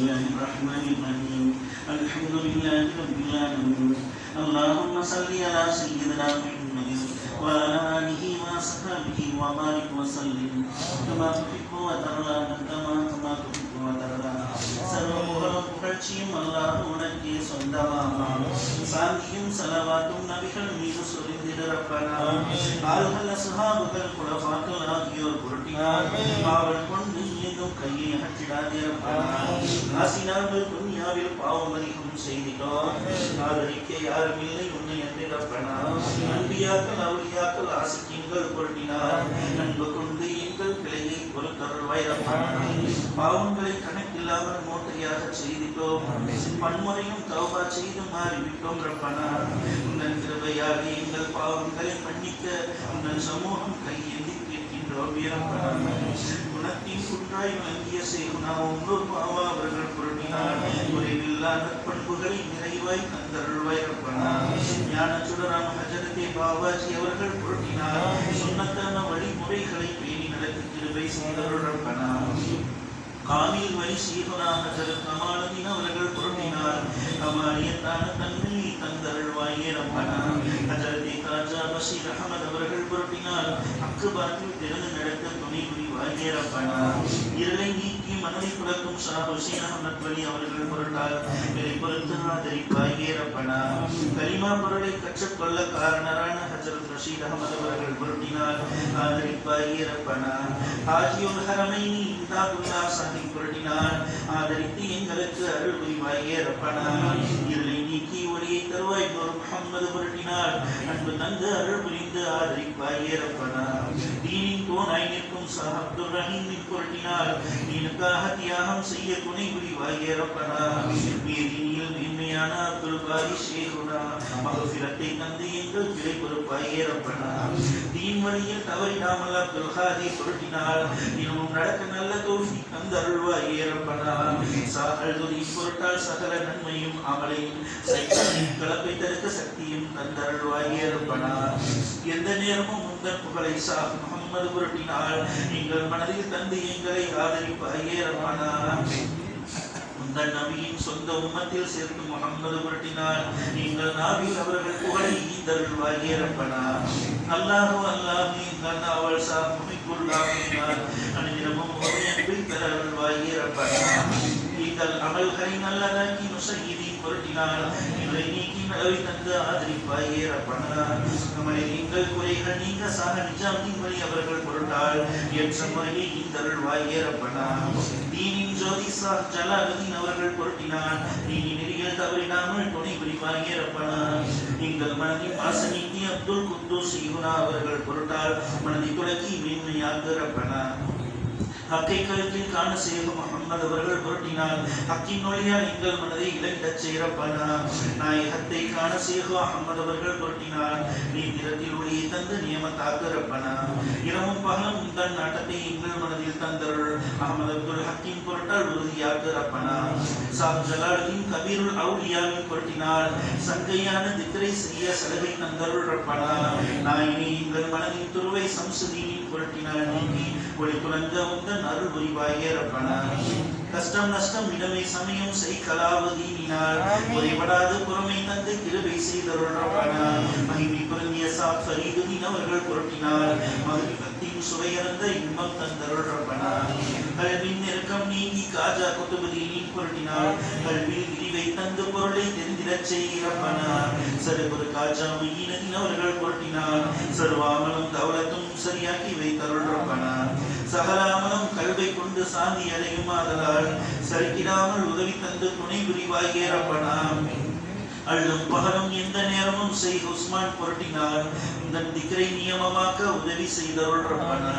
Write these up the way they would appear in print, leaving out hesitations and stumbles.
الله الرحمن الرحيم الحمد لله رب العالمين اللهم صل على سيدنا محمد وعلى آله وصحبه وبارك وسلم كما تحب وترضى كما تحب وترضى சர்வமுகலும் புகழ்ச்சியும் அல்லாஹ் உனக்கே சொந்தமாகும் சாந்தியும் ஸலவாத்தும் நபிகள் மீது சொரிந்திட ரப்பனா ஆல்ஹல் அஸ்ஹாபுகள் குலஃபாக்கள் ஆகியோர் புரட்டினார் பாவல் கொண்டு இன்னும் கையை அகற்றிடாதே ரப்பனா நாசினார்கள் துன்யாவில் பாவம் அதிகம் செய்திட்டோம் ஆதரிக்க யாரும் இல்லை உன்னை என்று ரப்பனா அன்பியாக்கள் அவுலியாக்கள் ஆசிக்கியங்கள் புரட்டினார் அன்பு கொண்டு எங்கள் பிழையை பொறுத்தருள்வாய் ரப்பனா பாவங்களை கணக்கில்லாமல் மோட்டையாக செய்திட்டோம் பன்முறையும் தௌபா செய்து மாறிவிட்டோம் ரப்பனா உங்கள் கிருபையாக எங்கள் பாவங்களை மன்னிக்க உங்கள் சமூகம் கையேந்தி கேட்கின்றோம் ரப்பனா குணத்தின் குன்றாய் விளங்கிய சேகுனா ஒன்றொரு பாவா அவர்கள் புரட்டினார் குறைவில்லா நற்பண்புகளை நிறைவாய் தந்தருள்வாய் ரப்பனா ஞான சுடராம் ஹஜரத்தே பாபாஜி அவர்கள் புரட்டினார் சுன்னத்தான வழிமுறைகளை பேணி நடத்தி கிருபை செய்தருள் ரப்பனா காமில் வழி சீகுனா ஹஜரத் கமாலுதீன் அவர்கள் புரட்டினார் கமாலியத்தான தன்மையை தந்தருள்வாயே ரப்பனா ஹஜரத்தே காஜா பஷீர் அஹமத் அவர்கள் புரட்டினார் அக்குபாத்தில் திறந்து நடக்க துணை புரிவாயே ரப்பனா இருளை நீக்கி மனதை புலக்கும் ஷா ஹுசைன் அஹமத் வலி அவர்கள் புரட்டார் விலை பொறுத்து ஆதரிப்பாயே ரப்பனா கலிமா பொருளை கற்றுக்கொள்ள காரணரான ஹஜரத் ரஷீத் அஹமத் அவர்கள் புரட்டினார் ஆதரிப்பாயே ரப்பனா ஹாஜியுல் ஹரமைனி இம்தாதுல்லாஹ் சாஹிப் புரட்டினார் ஆதரித்து எங்களுக்கு அருள் புரிவாயே ரப்பனா இருளை நீக்கி ஒளியை தருவாய் நூர் முஹம்மது புரட்டினார் அன்பு தந்து அருள் புரிந்து ஆதரிப்பாயே ரப்பனா தீனின் தோனாய் நிற்கும் ஷாஹ் அப்துல் ரஹீமின் புரட்டினார் தீனுக்காக தியாகம் செய்ய துணை புரிவாயே ரப்பனா தீனில் மேன்மையான அப்துல் காரி ஷேகுனா மகஃபிரத்தை தந்து எங்கள் பிழை பொறுப்பாயே ரப்பனா தீன் வழியில் தவறிடாமல் அப்துல் ஹாதி புரட்டினார் இன்னும் நடக்க நல்ல தௌஃபீக் தந்தருள்வாயே ரப்பனா சாஹல்துரின் பொருட்டால் சகல நன்மையும் அமலையும் சைத்தானின் கலப்பை தடுக்க சக்தியும் தந்தருள்வாயே ரப்பனா எந்த நேரமும் முந்தன் புகழை ஷாஹ் முஹம்மது புரட்டினார் எங்கள் மனதில் தந்து எங்களை ஆதரிப்பாயே ரப்பனா உங்கள் நபியின் சொந்த உம்மத்தில் சேர்த்து முஹம்மது புரட்டினார் எங்கள் நாவில் அவர்கள் புகழை ஈந்தருள்வாயே ரப்பனா அல்லாஹு அல்லாஹ் எங்கள் நாவல் ஷாஹ் முஹிப்புல்லாஹ் அனுதினமும் ஒரு அன்பில் தருள்வாயே ரப்பனா எங்கள் அமல்களை நல்லதாக்கி முஸய்யிதீன் புரட்டினார் எங்களை நீக்கி நலவை தந்து ஆதரிப்பாயே ரப்பனா நம்மளை எங்கள் குறைகள் நீங்க சாக நிஜாமின் வழி அவர்கள் பொருட்டால் ஏற்ற முறையை ஈந்தருள்வாயே ரப்பனா தீனின் ஜோதி ஷாஹ் ஜலாலுதீன் அவர்கள் பொருட்டினார் தீனின் நெறியில் தவறினாமல் துணை புரிவாயே ரப்பனா எங்கள் மனதின் ஆசனிக்கு அப்துல் குத்தூஸ் ஈகுனா அவர்கள் பொருட்டால் மனதை துலக்கி மேன்மையாக ரப்பனா ஹக்கை கருத்தில் காண சேக முஹம்மது அவர்கள் புரட்டினார் ஹக்கின் ஒளியால் எங்கள் மனதை இலங்கிடச் செய்யப்பனா நாயகத்தை காண சேக அஹமது அவர்கள் புரட்டினார் நீ நிறத்தில் ஒளியை தந்து நியமத்தாக்க ரப்பனா இரவும் பகலும் உந்தன் நாட்டத்தை எங்கள் மனதில் தந்தருள் அஹமது அப்துல் ஹக்கின் பொருட்டால் உறுதியாக்க ரப்பனா ஷாஹ் ஜலாலுதீன் கபீருல் அவுலியாவின் புரட்டினார் சங்கையான திக்ரை செய்ய சலுகை தந்தருள் ரப்பனா நாயினி எங்கள் மனதின் துருவை சம்சுதீனின் புரட்டினார் நீக்கி ஒளி துலங்க உந்தன் அருள் புரிவாயே ரப்பனா கஷ்டம் நஷ்டம் இடமை சமயம் செய் கலாவதீனினால் குறைபடாது பொறுமை தந்து கிருபை செய்தருள் ரப்பனா மகிமை பொருந்திய ஷாஹ் ஃபரீதுதீன் அவர்கள் புரட்டினார் மகிழ்ச்சியின் சுவையறந்த இன்பம் தந்தருள் ரப்பனா கல்வின் நெருக்கம் நீங்கி காஜா குத்துபுதீனின் புரட்டினார் கல்வியில் விரிவை தந்து பொருளை தெரிந்திடச் செய் ரப்பனா சருபுரு காஜா முய்யினதீன் அவர்கள் புரட்டினார் சர்வாமலும் தௌலத்தும் சரியாக்கி வைத்தருள் ரப்பனா சகலாமலும் கல்வை கொண்டு சாந்தி அடையும் ஆதலால் சரிக்கிடாமல் உதவி தந்து துணை புரிவாயே ரப்பனா அள்ளும் பகலும் எந்த நேரமும் செய் உஸ்மான் புரட்டினார் உந்தன் திக்ரை நியமமாக்க உதவி செய்தருள் ரப்பனா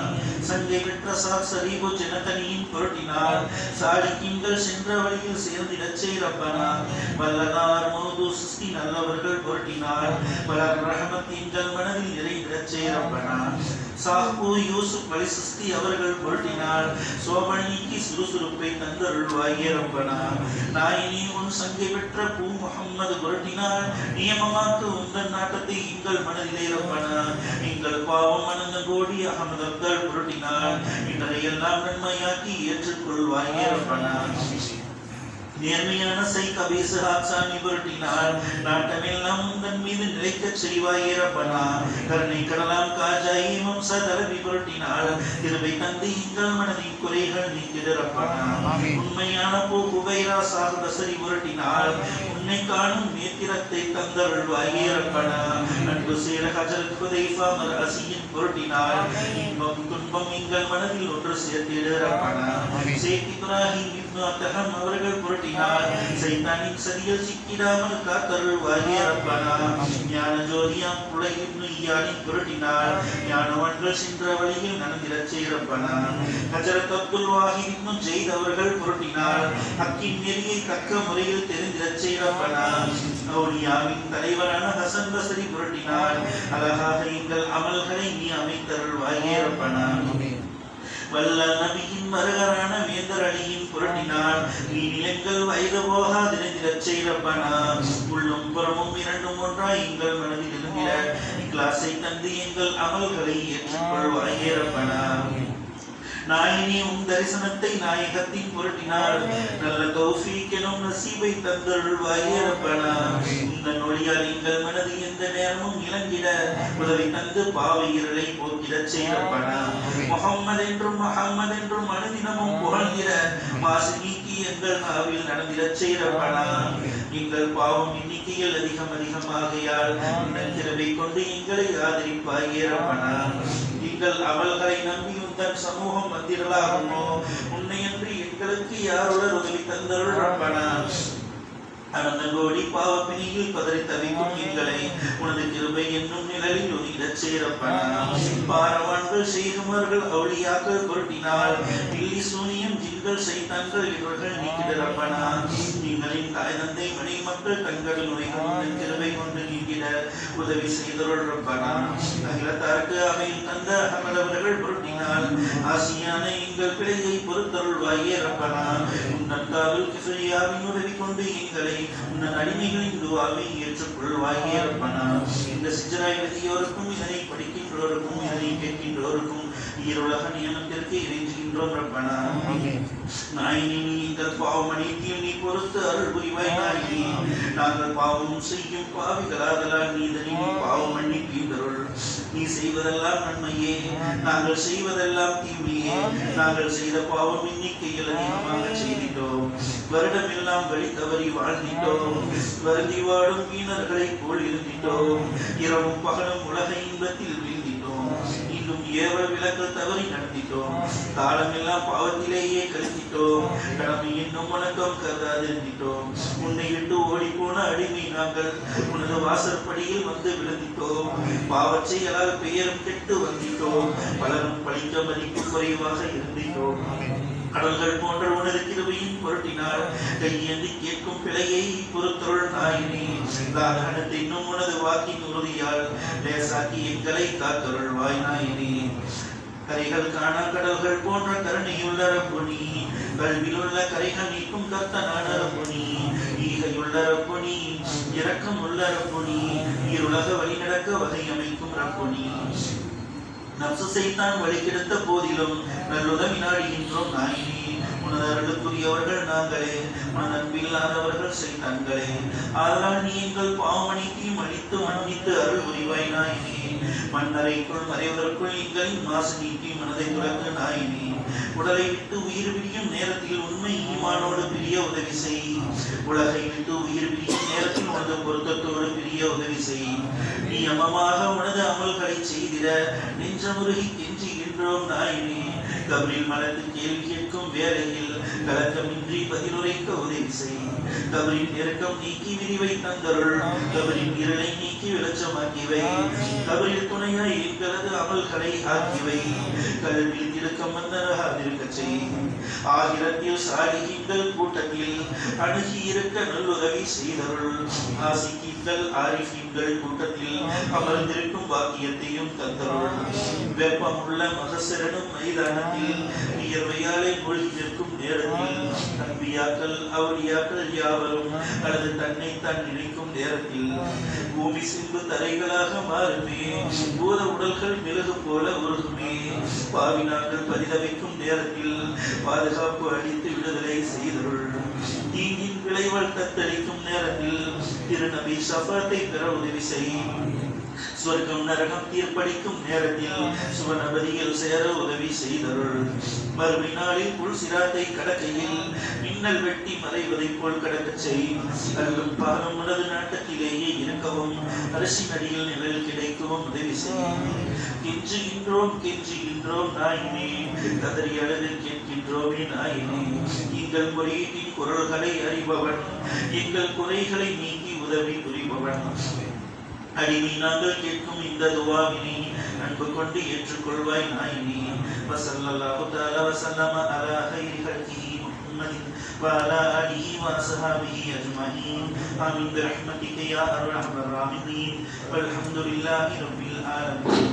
சங்கை பெற்ற ஷாஹ் ஷரீபு ஜனதனியின் புரட்டினார் சாலிக்கின்கள் சென்ற வழியில் சேர்ந்திடச் செய் ரப்பனா வல்லனார் மௌது சிஸ்தி நல்லவர்கள் புரட்டினார் வலர் ரஹமத் எங்கள் மனதில் நிறைந்திடச் செய் ரப்பனா சாஹ்பு யூசுப் அலி சிஸ்தி அவர்கள் புரட்டினார் சோபனிக்கு சுறுசுறுப்பை தந்தருள்வாயே ரப்பனா நாயினி உன் சங்கை பெற்ற பூ முஹம்மது புரட்டினார் நியமமாக்க உந்தன் நாட்டத்தை எங்கள் மனதிலே ரப்பனா எங்கள் பாவம் மனந்த கோடி அஹமது அப்தல் புரட்டினார் இன்றையெல்லாம் நன்மையாக்கி ஏற்றுக்கொள்வாயே ரப்பனா நேர்மையான சைக் அபீஸ் ஹாசாமி புரட்டினார் நாட்டமெல்லாம் உந்தன் மீது நிலைக்கச் செய்வாயே ரப்பனா கருணை கடலாம் காஜா ஈமம் சதரவி புரட்டினார் கிருபை தந்து எங்கள் மனதின் குறைகள் நீக்கிட ரப்பனா உண்மையான குபைரா சாகு பசரி புரட்டினார் உன்னை காணும் நேத்திரத்தை தந்தருள்வாயே ரப்பனா அன்பு சேர ஹஜரத் ஹுதைஃபா மர்அசியின் புரட்டினார் இன்பம் துன்பம் எங்கள் மனதில் ஒன்று சேர்த்திட ரப்பனா ஷேக் இப்ராஹிம் இப்னு அத்ஹம் அவர்கள் புரட்டினார் சைத்தானின் சதியில் சிக்கிடாமல் காத்தருள்வாயே ரப்பனா ஞான ஜோதியாம் புலை இப்னு இயானின் புரட்டினார் ஞானவன்கள் சென்ற வழியில் நடந்திடச் செய்யப்பனா ஹஜரத் அப்துல் வாஹித் இப்னு ஜெயித் அவர்கள் புரட்டினார் ஹக்கின் நெறியை தக்க முறையில் தெரிந்திடச் செய்யப்பனா அவுலியாவின் தலைவரான ஹசன் பஸ்ரி புரட்டினார் அழகாக எங்கள் அமல்களை நீ அமைத்தருள்வாயே ரப்பனா வல்ல நபியின் மருகரான வேந்தர் அலியின் புரட்டினார் நீ நிலங்கள் வயது போகாதிருந்திடச் செய்யப்பனா உள்ளும் புறமும் இரண்டும் ஒன்றாய் எங்கள் மனதில் இருந்திட இக்லாஸை தந்து எங்கள் அமல்களை ஏற்றுக்கொள்வாயே ரப்பனா நாயினி உன் தரிசனத்தை நாயகத்தின் புரட்டினார் நல்ல தௌஃபீக் எனும் நசீபை தந்தருள்வாயே ரப்பனா உந்தன் ஒளியால் எங்கள் மனது எந்த நேரமும் இளங்கிட உதவி தந்து பாவை இருளை போக்கிடச் செய்யப்பனா முஹம்மது என்றும் அனுதினமும் புகழ்கிற மாசு நீக்கி எங்கள் நாவில் நடந்திடச் செய்யப்பனா எங்கள் பாவம் எண்ணிக்கையில் அதிகமாகையால் உன்னன் கிருபை கொண்டு எங்களை ஆதரிப்பாயே ரப்பனா எங்கள் அமல்களை நம்பி உந்தன் சமூகம் வந்திரலாகுமோ உன்னையன்றி எங்களுக்கு யாருடன் உதவி தந்தருள் ரப்பனா அனந்த கோடி பாவப்பிணியில் பதறி தவிக்கும் எங்களை உனது கிருபை என்னும் நிழலில் ஒதுங்கிடச் செய்யப்பனா பாரவான்கள் செய்குமார்கள் அவுளியாக்கள் புரட்டினால் பில்லி சூனியம் ஜின்கள் சைத்தான்கள் இவர்கள் நீக்கிடப்பனா எங்களின் தாய் தந்தை மனை மக்கள் கண்கள் நோய்கள் கிருபை கொண்டு நீக்கிட உதவி செய்தருள் ரப்பனா அகிலத்தாருக்கு அவையில் தந்த அகமதவர்கள் புரட்டினால் ஆசியான எங்கள் பிழையை பொறுத்தருள்வாயே ரப்பனா உன்னன் காவல் கிஃபியாவின் உதவி கொண்டு எங்களை உன்னன் அடிமைகளின் துஆவை ஏற்றுக்கொள்வாயே ரப்பனா இந்த சிஜ்ரா எழுதியோருக்கும் இதனை படிக்கின்றோருக்கும் இதனை கேட்கின்றோருக்கும் ஈருலக நியமத்திற்கு இறைஞ்சுகின்றோம் ரப்பனா நாயினி எங்கள் பாவம் அனைத்தையும் நீ பொறுத்து அருள் புரிவாய் நாயினி நாங்கள் பாவம் செய்யும் பாவிகளாதலால் நீ இதனை பாவம் மன்னிப்பீந்தருள் நீ செய்வதெல்லாம் நன்மையே நாங்கள் செய்வதெல்லாம் தீமையே நாங்கள் செய்த பாவம் எண்ணிக்கையில் அதிகமாக செய்திட்டோம் வருடம் எல்லாம் வழி தவறி வாழ்ந்திட்டோம் வருந்தி வாடும் வீணர்களை போல் இருந்திட்டோம் இரவும் பகலும் உலக இன்பத்தில் வீழ்ந்திட்டோம் இன்னும் ஏவல் விலக்கல் தவறி நடந்திட்டோம் காலம் எல்லாம் பாவத்திலேயே கழித்திட்டோம் கடமை என்னும் வணக்கம் கருதாது இருந்திட்டோம் உன்னை விட்டு ஓடி போன அடிமை நாங்கள் உனது வாசற்படியில் வந்து விழுந்திட்டோம் பாவச் செயலால் பெயரும் கெட்டு வந்திட்டோம் பலரும் பழிக்க மதிப்பு குறைவாக இருந்திட்டோம் கடல்கள் போன்ற உனது கிருபையின் பொருட்டினால் கையேந்தி கேட்கும் பிழையை பொறுத்தருள் நாயினே லாகனத்தை இன்னும் உனது வாக்கின் உறுதியால் லேசாக்கி எங்களை காத்தருள்வாய் நாயினே கரைகள் காண கடல்கள் போன்ற கருணையுள்ள ரப்புனி கல்விலுள்ள கரைகள் நீக்கும் கர்த்தனான ரப்புனி ஈகையுள்ள ரப்புனி இரக்கம் உள்ள ரப்புனி இருளக வழி நடக்க வகை அமைக்கும் ரப்புனி நப்சு சைத்தான் வழி கெடுத்த போதிலும் நல்லுதவி நாடுகின்றோம் நாயினே உனது அருளுக்குரியவர்கள் நாங்களே உனது அன்பில்லாதவர்கள் சைத்தான்களே ஆதலால் நீ எங்கள் பாவமனைத்தையும் அழித்து மன்னித்து அருள் புரிவாய் நாயினே மண்ணறைக்குள் மறைவதற்குள் எங்களின் மாசு நீக்கி மனதை துறக்க நாயினே உடலை விட்டு உயிர் பிரியும் நேரத்தில் உண்மை ஈமானோடு பிரிய உதவி செய் உலகை விட்டு உயிர் பிரியும் நேரத்தில் உனது பொருத்தத்தோடு பிரிய உதவி செய் நீ அமமாக உனது அமல்களை செய்திட நெஞ்சமுருகி கெஞ்சுகின்றோம் நாயினே கபரில் மலர்ந்து கேள்வி கேட்கும் வேளையில் கலக்கமின்றி பதிலுரைக்க உதவி செய் கபரின் நெருக்கம் நீக்கி விரிவை தந்தருள் கபரின் இருளை நீக்கி வெளிச்சமாக்கிவை கபரில் துணையாய் எங்களது அமல்களை ஆக்கிவை கல்வியில் திருக்கம் வந்தனகாதிருக்க செய் ஆகிரத்தில் சாலிகிங்கள் கூட்டத்தில் அணுகி இருக்க நல்லுதவி செய்தருள் ஆசிக்கிங்கள் ஆரிஃபிங்கள் கூட்டத்தில் அமர்ந்திருக்கும் பாக்கியத்தையும் தந்தருள் வெப்பமுள்ள மகசரனும் மைதானத்தில் வியர்வையாலே மூழ்கி நிற்கும் நேரத்தில் அன்பியாக்கள் அவுலியாக்கள் யாவரும் அல்லது தன்னை தான் நினைக்கும் நேரத்தில் பூமி சிம்பு தரைகளாக மாறுமே பூத உடல்கள் மிளகு போல உருகுமே பாவினாக்கள் பரிதவிக்கும் நேரத்தில் பாதுகாப்பு அளித்து விடுதலை செய்தருள் தீங்கின் விளைவல் தத்தளிக்கும் நேரத்தில் திருநபி ஷஃபாத்தை பெற உதவி செய்யும். சொர்க்கம் நரகம் தீர்ப்பளிக்கும் நேரத்தில் சுவனபதிகள் சேர உதவி செய்தருள். மறுமை நாளில் புல் சிராத்தை கடக்கையில் மின்னல் வெட்டி மறைவதை போல் கடக்க செய்யும். அருளும் பாகம் உனது நாட்டத்திலேயே இருக்கவும் அரசின் அடியில் நிழல் கிடைக்கவும் உதவி செய்யும். கெஞ்சுகின்றோம் நாயினே, கதறி அழுது கேட்கின்றோமே நாயினே. எங்கள் முறையீட்டின் குரல்களை அறிபவன், எங்கள் குறைகளை நீக்கி உதவி புரிபவன். அடிமை நாங்கள் கேட்கும் இந்த துவாவினை அன்பு கொண்டு ஏற்றுக்கொள்வாய் நாயினே. வஸல்லல்லாஹு தஆலா வஸல்லம அலா கைரி ஹல்கிஹி முஹம்மதின் வஅலா ஆலிஹி வஅஸ்ஹாபிஹி அஜ்மஈன். ஆமீன் பிரஹ்மதிக யா அர்ஹமர் ராஹிமீன். வல்ஹம்துலில்லாஹி ரப்பில் ஆலமீன்.